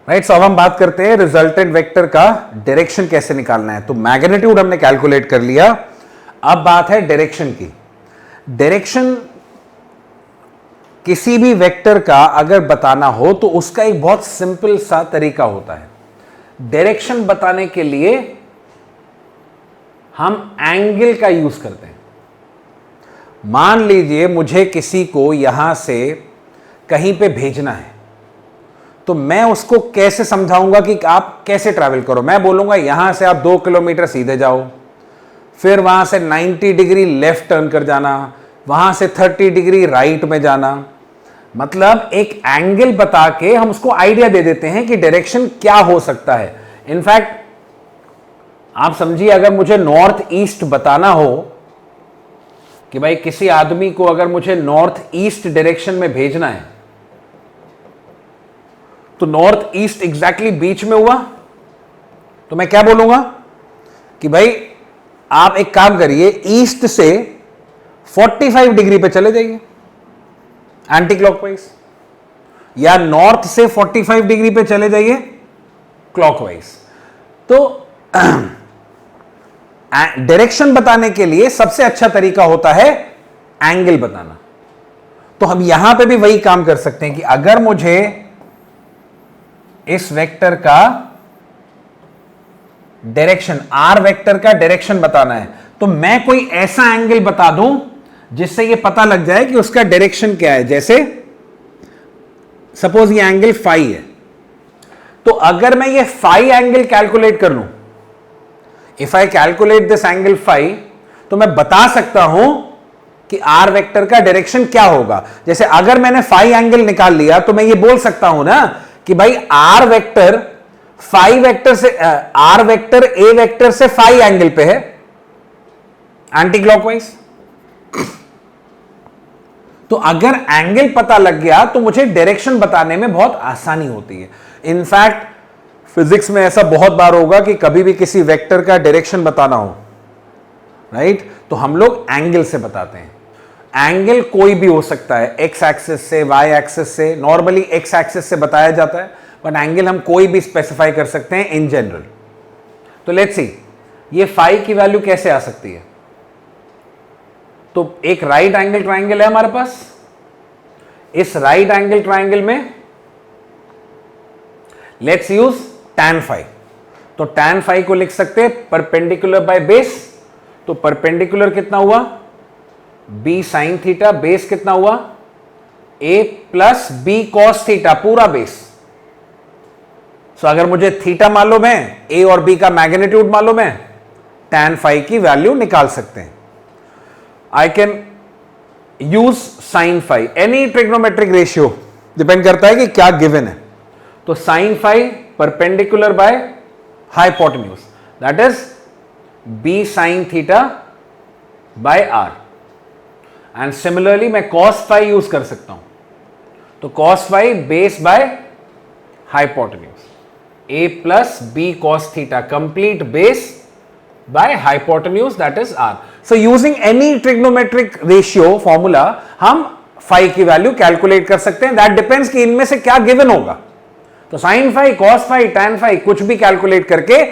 Right. सो अब हम बात करते हैं रिजल्टेंट वेक्टर का डायरेक्शन कैसे निकालना है। तो मैग्नीट्यूड हमने कैलकुलेट कर लिया, अब बात है डायरेक्शन की। डायरेक्शन किसी भी वेक्टर का अगर बताना हो तो उसका एक बहुत सिंपल सा तरीका होता है। डायरेक्शन बताने के लिए हम एंगल का यूज करते हैं। मान लीजिए मुझे किसी को यहां से कहीं पे भेजना है, तो मैं उसको कैसे समझाऊंगा कि आप कैसे ट्रैवल करो। मैं बोलूंगा यहां से आप 2 किलोमीटर सीधे जाओ, फिर वहां से 90 डिग्री लेफ्ट टर्न कर जाना, वहां से 30 डिग्री राइट में जाना। मतलब एक एंगल बता के हम उसको आइडिया दे देते हैं कि डायरेक्शन क्या हो सकता है। इनफैक्ट आप समझिए, अगर मुझे नॉर्थ ईस्ट बताना हो कि भाई किसी आदमी को अगर मुझे नॉर्थ ईस्ट डायरेक्शन में भेजना है, तो नॉर्थ ईस्ट एग्जैक्टली बीच में हुआ, तो मैं क्या बोलूंगा कि भाई आप एक काम करिए, ईस्ट से 45 डिग्री पे चले जाइए एंटी क्लॉकवाइज, या नॉर्थ से 45 डिग्री पे चले जाइए क्लॉकवाइज। तो डायरेक्शन बताने के लिए सबसे अच्छा तरीका होता है एंगल बताना। तो हम यहां पे भी वही काम कर सकते हैं कि अगर मुझे इस वेक्टर का डायरेक्शन, आर वेक्टर का डायरेक्शन बताना है, तो मैं कोई ऐसा एंगल बता दूं जिससे यह पता लग जाए कि उसका डायरेक्शन क्या है। जैसे सपोज ये एंगल फाई है, तो अगर मैं ये फाई एंगल कैलकुलेट कर लूं, if I calculate this angle phi, तो मैं बता सकता हूं कि आर वेक्टर का डायरेक्शन क्या होगा। जैसे अगर मैंने फाई एंगल निकाल लिया, तो मैं ये बोल सकता हूं ना कि भाई आर वेक्टर फाई वेक्टर से, आर वेक्टर ए वेक्टर से फाई एंगल पे है एंटी क्लॉकवाइज। तो अगर एंगल पता लग गया तो मुझे डायरेक्शन बताने में बहुत आसानी होती है। इनफैक्ट फिजिक्स में ऐसा बहुत बार होगा कि कभी भी किसी वेक्टर का डायरेक्शन बताना हो, राइट, तो हम लोग एंगल से बताते हैं। एंगल कोई भी हो सकता है, एक्स एक्सिस से, वाई एक्सिस से। नॉर्मली एक्स एक्सिस से बताया जाता है, बट एंगल हम कोई भी स्पेसिफाई कर सकते हैं इन जनरल। तो लेट्स सी ये फाई की वैल्यू कैसे आ सकती है। तो एक राइट एंगल ट्राइंगल है हमारे पास, इस राइट एंगल ट्राइंगल में लेट्स यूज tan फाई। तो tan फाई को लिख सकते हैं परपेंडिकुलर बाय बेस। तो परपेंडिकुलर कितना हुआ, b साइन थीटा, बेस कितना हुआ, a plus b cos theta, पूरा बेस। सो अगर मुझे थीटा मालूम है, a और b का मैग्नीट्यूड मालूम है, tan फाई की वैल्यू निकाल सकते हैं। I can use sine phi, any trigonometric ratio, depend करता है कि क्या गिवन है। तो sine phi perpendicular by hypotenuse, that is b sine theta by r। And similarly मैं cos फाई यूज कर सकता हूं। तो cos phi base by hypotenuse, a plus b cos theta, complete base by hypotenuse, that is r। So using any trigonometric ratio formula हम phi की value calculate कर सकते हैं। दैट डिपेंड्स कि इनमें से क्या गिवन होगा। तो sine phi, cos phi, tan phi, कुछ भी कैलकुलेट करके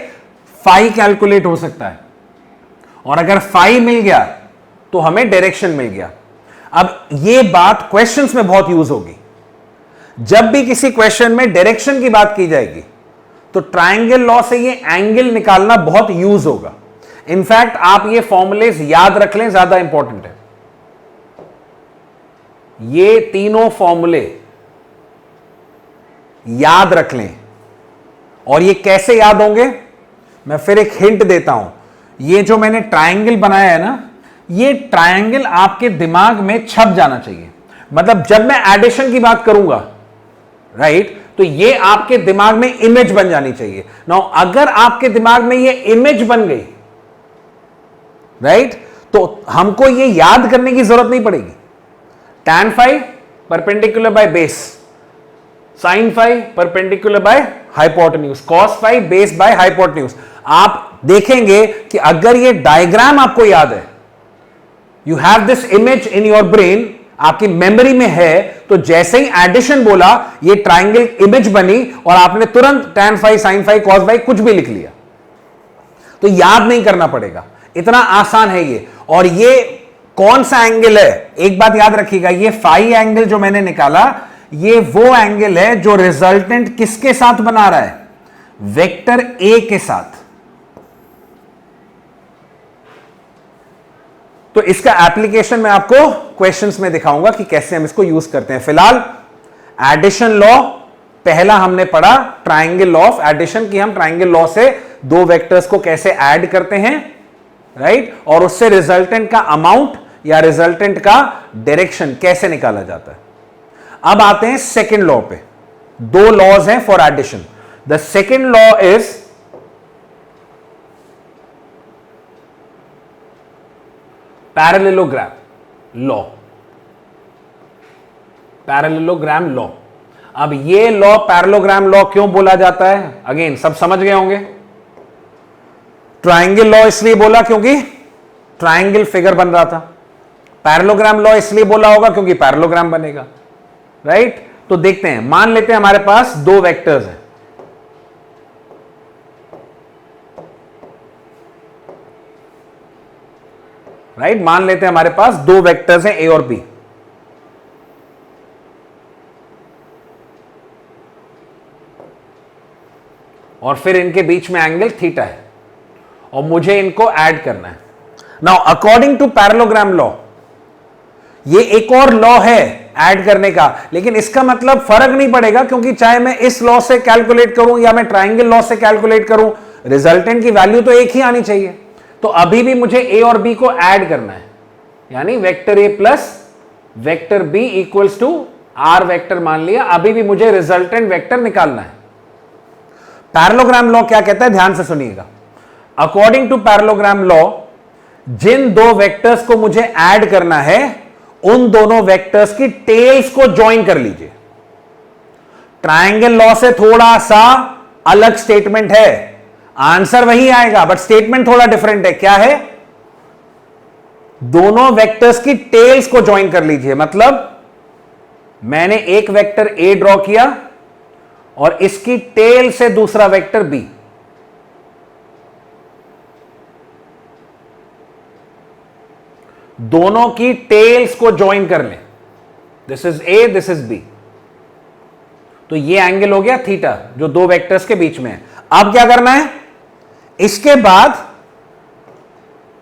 फाई कैलकुलेट हो सकता है। और अगर फाई मिल गया तो हमें डायरेक्शन मिल गया। अब ये बात क्वेश्चंस में बहुत यूज होगी। जब भी किसी क्वेश्चन में डायरेक्शन की बात की जाएगी तो ट्रायंगल लॉ से ये एंगल निकालना बहुत यूज होगा। इनफैक्ट आप ये फॉर्मूलेस याद रख लें, ज्यादा इंपॉर्टेंट है। ये तीनों फॉर्मूले याद रख लें। और ये कैसे याद होंगे, मैं फिर एक हिंट देता हूं। ये जो मैंने ट्रायंगल बनाया है ना, ये ट्रायंगल आपके दिमाग में छप जाना चाहिए। मतलब जब मैं एडिशन की बात करूंगा, राइट, तो ये आपके दिमाग में इमेज बन जानी चाहिए। नाउ अगर आपके दिमाग में ये इमेज बन गई, राइट, तो हमको ये याद करने की जरूरत नहीं पड़ेगी। tan phi perpendicular by base, sine phi perpendicular by hypotenuse, cos phi base by hypotenuse. आप देखेंगे कि अगर ये डायग्राम आपको याद है, you have this image in your brain, आपकी मेमोरी में है, तो जैसे ही एडिशन बोला ये ट्राइंगल इमेज बनी और आपने तुरंत tan phi sin phi cos phi कुछ भी लिख लिया। तो याद नहीं करना पड़ेगा, इतना आसान है ये। और ये कौन सा एंगल है, एक बात याद रखिएगा, ये फाई एंगल जो मैंने निकाला ये वो एंगल है जो रिजल्टेंट किसके साथ बना रहा है, वेक्टर ए के साथ। तो इसका एप्लीकेशन मैं आपको क्वेश्चंस में दिखाऊंगा कि कैसे हम इसको यूज करते हैं। फिलहाल एडिशन लॉ पहला हमने पढ़ा, ट्राइंगल लॉ ऑफ एडिशन की। हम ट्राइंगल लॉ से दो वेक्टर्स को कैसे ऐड करते हैं, राइट, और उससे रिजल्टेंट का अमाउंट या रिजल्टेंट का डायरेक्शन कैसे निकाला जाता है। अब आते हैं सेकेंड लॉ पे। दो लॉज हैं for addition. The second law is parallelogram law. Parallelogram law. अब ये लॉ पैरेललोग्राम लॉ क्यों बोला जाता है, अगेन सब समझ गए होंगे। ट्राइंगल लॉ इसलिए बोला क्योंकि ट्राइंगल फिगर बन रहा था। पैरेललोग्राम लॉ इसलिए बोला होगा क्योंकि पैरेललोग्राम बनेगा, राइट। तो देखते हैं, मान लेते हैं हमारे पास दो वेक्टर्स हैं, राइट। मान लेते हैं हमारे पास दो वेक्टर्स हैं ए और बी। और फिर इनके बीच में एंगल थीटा है और मुझे इनको ऐड करना है। Now according to parallelogram law, ये एक और लॉ है ऐड करने का, लेकिन इसका मतलब फर्क नहीं पड़ेगा क्योंकि चाहे मैं इस लॉ से कैलकुलेट करूं या मैं ट्राइंगल लॉ से कैलकुलेट करूं, रिजल्टेंट की वैल्यू तो एक ही आनी चाहिए। तो अभी भी मुझे ए और बी को ऐड करना है, यानी vector A plus vector B equals to R vector मान लिया। अभी भी मुझे रिजल्टेंट वेक्टर निकालना है। पैरेललोग्राम लॉ क्या कहता है, ध्यान से सुनिएगा। अकॉर्डिंग टू पैरेललोग्राम लॉ, जिन दो वेक्टर्स को मुझे ऐड करना है उन दोनों वेक्टर्स की टेल्स को ज्वाइन कर लीजिए। ट्राइंगल लॉ से थोड़ा सा अलग स्टेटमेंट है, आंसर वही आएगा बट स्टेटमेंट थोड़ा डिफरेंट है। क्या है, दोनों वेक्टर्स की टेल्स को ज्वाइन कर लीजिए। मतलब मैंने एक वेक्टर ए ड्रॉ किया और इसकी टेल से दूसरा वेक्टर बी। दोनों की टेल्स को ज्वाइन कर लें। This is A, this is B. तो ये एंगल हो गया थीटा जो दो वेक्टर्स के बीच में है। अब क्या करना है, इसके बाद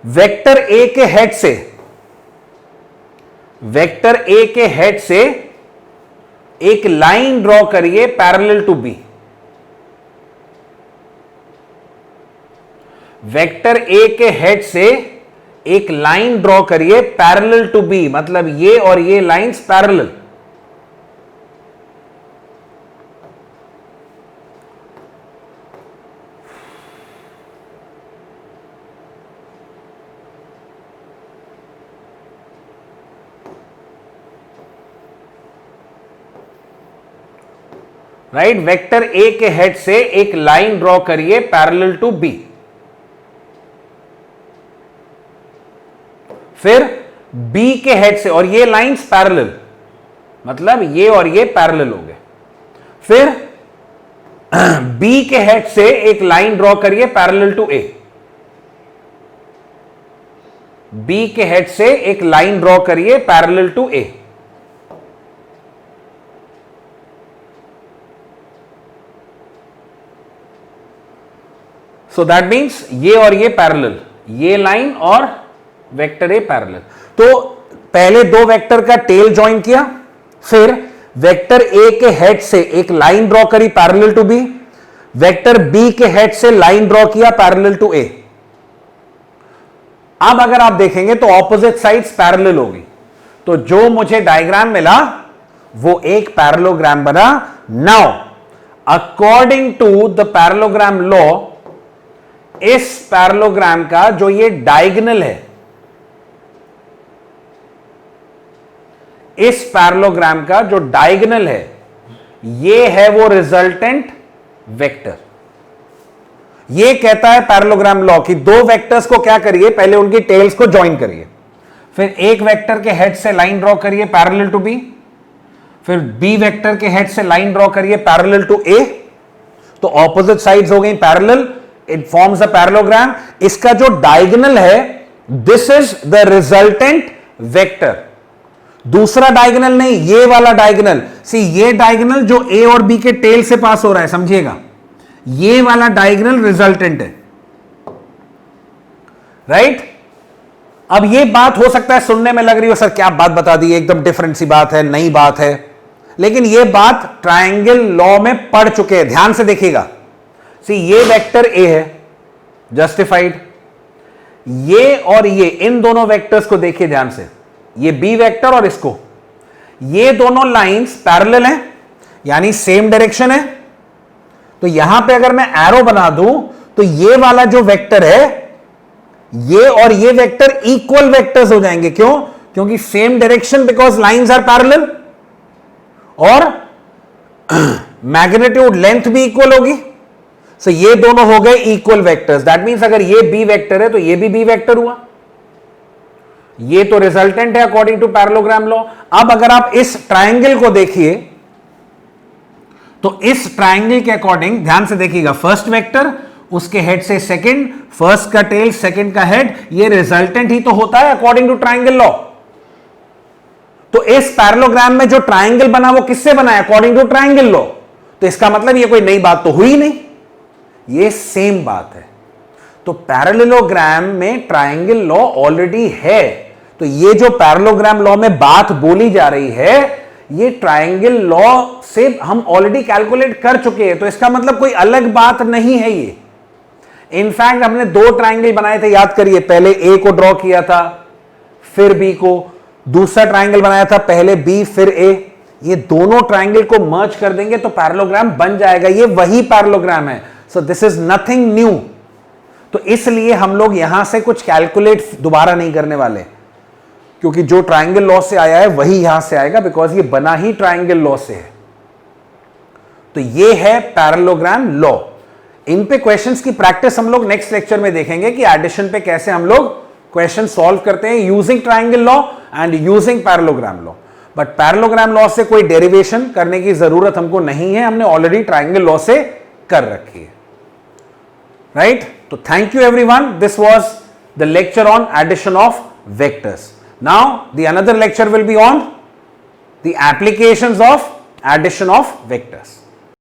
वेक्टर ए के हेड से, वेक्टर ए के हेड से एक लाइन ड्रॉ करिए parallel to B. Vector A के हेड से एक लाइन ड्रॉ करिए पैरेलल टू बी, मतलब ये और ये lines parallel. Right, vector A के हेड से एक लाइन ड्रॉ करिए पैरेलल टू बी। फिर बी के हेड से, और ये लाइंस पैरेलल, मतलब ये और ये पैरेलल हो गए। फिर बी के हेड से एक लाइन ड्रॉ करिए पैरेलल टू ए। बी के हेड से एक लाइन ड्रॉ करिए parallel to A. So that means ये और ये पैरेलल, ये लाइन और वेक्टर ए पैरेलल। तो पहले दो वेक्टर का टेल ज्वाइन किया, फिर वेक्टर ए के हेड से एक लाइन ड्रॉ करी parallel to B, vector B के हेड से लाइन ड्रॉ किया पैरेलल टू ए। अब अगर आप देखेंगे तो ऑपोजिट साइड्स पैरेलल होगी, तो जो मुझे डायग्राम मिला वो एक पैरेललोग्राम बना। Now according to the parallelogram law, इस पैरेललोग्राम का जो ये डायगोनल है, इस पैरेललोग्राम का जो डायगोनल है, ये है वो रिजल्टेंट वेक्टर। ये कहता है पैरेललोग्राम लॉ कि दो वेक्टर्स को क्या करिए, पहले उनकी टेल्स को ज्वाइन करिए, फिर एक वेक्टर के हेड से लाइन ड्रॉ करिए पैरेलल टू बी, फिर बी वेक्टर के हेड से लाइन ड्रॉ करिए पैरेलल टू ए, तो ऑपोजिट साइड्स हो गई parallel, it forms a parallelogram. इसका जो डायगोनल है this is the resultant vector, दूसरा डायगोनल नहीं, ये वाला डायगोनल। सी ये डायगोनल जो ए और बी के टेल से पास हो रहा है, समझिएगा, ये वाला डायगोनल रिजल्टेंट है, राइट? अब ये बात हो सकता है सुनने में लग रही हो, सर क्या बात बता दी, एकदम डिफरेंट सी बात है, नई बात है, लेकिन ये बात ट्रायंगल लॉ में पढ़ चुके हैं, ध्यान से देखिएगा। सी ये वेक्टर ए है, जस्टिफाइड, ये और ये, इन दोनों वेक्टर्स को देखिए ध्यान से, ये बी वेक्टर और इसको, ये दोनों लाइंस पैरेलल हैं, यानी सेम डायरेक्शन है। तो यहां पे अगर मैं एरो बना दूं तो ये वाला जो वेक्टर है, ये और ये वेक्टर इक्वल वेक्टर्स हो जाएंगे। क्यों? क्योंकि same direction, because lines are parallel, और मैग्नीट्यूड लेंथ भी इक्वल होगी। सो ये दोनों हो गए इक्वल वेक्टर्स। दैट मींस अगर ये बी वेक्टर है तो ये भी बी वेक्टर हुआ, ये तो रिजल्टेंट है अकॉर्डिंग टू पैरेललोग्राम लॉ। अब अगर आप इस ट्रायंगल को देखिए तो इस ट्रायंगल के अकॉर्डिंग ध्यान से देखिएगा, फर्स्ट वेक्टर, उसके हेड से सेकंड, फर्स्ट का टेल, सेकंड का हेड, ये रिजल्टेंट ही तो होता है अकॉर्डिंग टू ट्रायंगल लॉ। तो इस पैरेललोग्राम में जो ट्रायंगल बना वो किससे बना है? According to triangle law. तो इसका मतलब ये कोई नई बात तो हुई नहीं, ये सेम बात है। तो पैरेललोग्राम में ट्रायंगल लॉ ऑलरेडी है। तो ये जो पैरेललोग्राम लॉ में बात बोली जा रही है, ये ट्रायंगल लॉ से हम ऑलरेडी कैलकुलेट कर चुके हैं। तो इसका मतलब कोई अलग बात नहीं है ये। इनफैक्ट हमने दो ट्रायंगल बनाए थे, याद करिए, पहले ए को ड्रॉ किया था, फिर बी को, दूसरा ट्रायंगल बनाया था, पहले बी फिर ए। ये दोनों ट्रायंगल को मर्ज कर देंगे तो पैरेललोग्राम बन जाएगा। ये वही पैरेललोग्राम है। So this is nothing new. तो इसलिए हम लोग यहां से कुछ कैलकुलेट दोबारा नहीं करने वाले, क्योंकि जो ट्रायंगल लॉ से आया है वही यहां से आएगा, बिकॉज ये बना ही ट्रायंगल लॉ से है। तो ये है पैरेललोग्राम लॉ। इन पे क्वेश्चंस की प्रैक्टिस हम लोग नेक्स्ट लेक्चर में देखेंगे कि एडिशन पे कैसे हम लोग क्वेश्चन सॉल्व करते हैं using triangle law and using parallelogram law. But parallelogram law से कोई डेरिवेशन करने की जरूरत हमको नहीं है, हमने ऑलरेडी ट्रायंगल लॉ से कर रखी है, राइट? तो thank you everyone, this was the lecture on addition of vectors. Now the another lecture will be on the applications of addition of vectors.